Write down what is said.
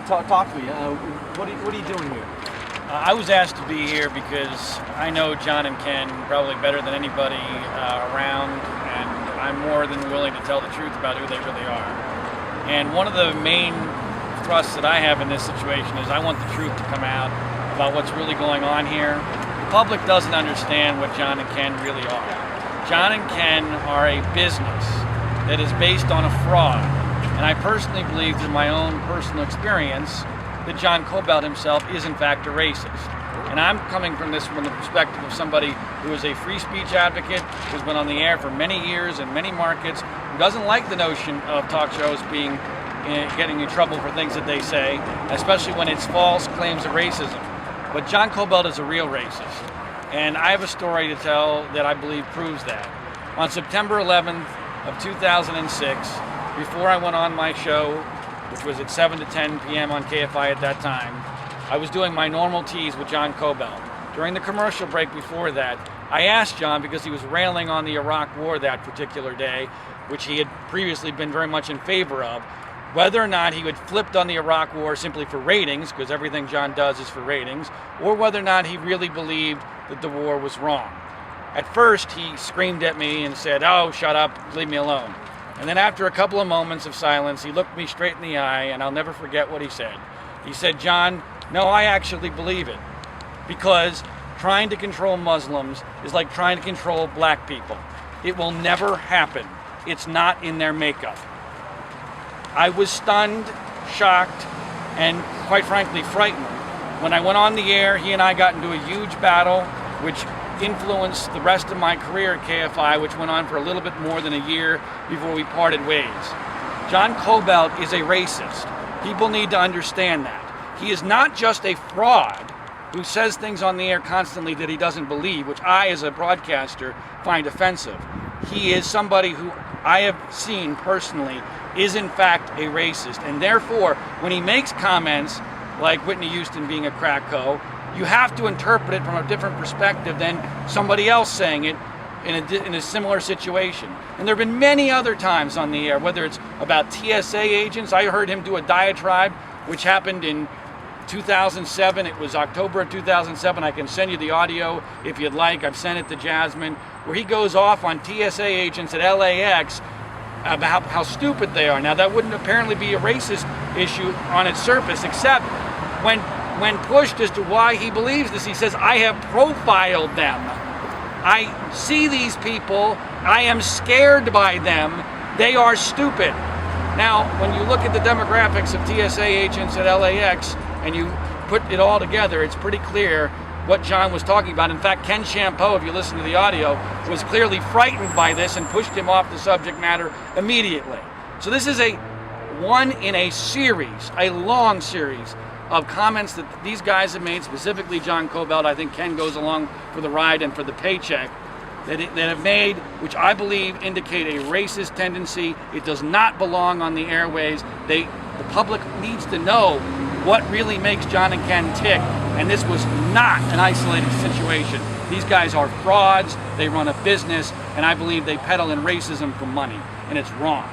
talk to me. What are you doing here? I was asked to be here because I know John and Ken probably better than anybody around, and I'm more than willing to tell the truth about who they really are. And one of the main thrusts that I have in this situation is I want the truth to come out about what's really going on here. The public doesn't understand what John and Ken really are. John and Ken are a business that is based on a fraud. And I personally believe through my own personal experience that John Cobalt himself is in fact a racist. And I'm coming from this from the perspective of somebody who is a free speech advocate, who's been on the air for many years in many markets, who doesn't like the notion of talk shows getting in trouble for things that they say, especially when it's false claims of racism. But John Cobalt is a real racist. And I have a story to tell that I believe proves that. On September 11th of 2006, before I went on my show, which was at 7 to 10 p.m. on KFI at that time, I was doing my normal tease with John Cobalt. During the commercial break before that, I asked John, because he was railing on the Iraq War that particular day, which he had previously been very much in favor of, whether or not he had flipped on the Iraq War simply for ratings, because everything John does is for ratings, or whether or not he really believed that the war was wrong. At first, he screamed at me and said, "Oh, shut up, leave me alone." And then after a couple of moments of silence, he looked me straight in the eye, and I'll never forget what he said. He said, "John, no, I actually believe it, because trying to control Muslims is like trying to control black people. It will never happen. It's not in their makeup." I was stunned, shocked, and quite frankly frightened. When I went on the air, he and I got into a huge battle, which influenced the rest of my career at KFI, which went on for a little bit more than a year before we parted ways. John Cobalt is a racist. People need to understand that. He is not just a fraud who says things on the air constantly that he doesn't believe, which I, as a broadcaster, find offensive. He is somebody who I have seen personally is in fact a racist. And therefore, when he makes comments like Whitney Houston being a crack-co, you have to interpret it from a different perspective than somebody else saying it in a similar situation. And there have been many other times on the air, whether it's about TSA agents. I heard him do a diatribe, which happened in 2007. It was October of 2007. I can send you the audio if you'd like. I've sent it to Jasmyne, where he goes off on TSA agents at LAX about how stupid they are. Now, that wouldn't apparently be a racist issue on its surface, except when pushed as to why he believes this, he says, "I have profiled them. I see these people. I am scared by them. They are stupid." Now, when you look at the demographics of TSA agents at LAX and you put it all together, it's pretty clear what John was talking about. In fact, Ken Champeau, if you listen to the audio, was clearly frightened by this and pushed him off the subject matter immediately. So this is a one in a series, a long series of comments that these guys have made, specifically John Cobalt. I think Ken goes along for the ride and for the paycheck, that have made, which I believe indicate a racist tendency. It does not belong on the airways. The public needs to know what really makes John and Ken tick, and this was not an isolated situation. These guys are frauds, they run a business, and I believe they peddle in racism for money, and it's wrong.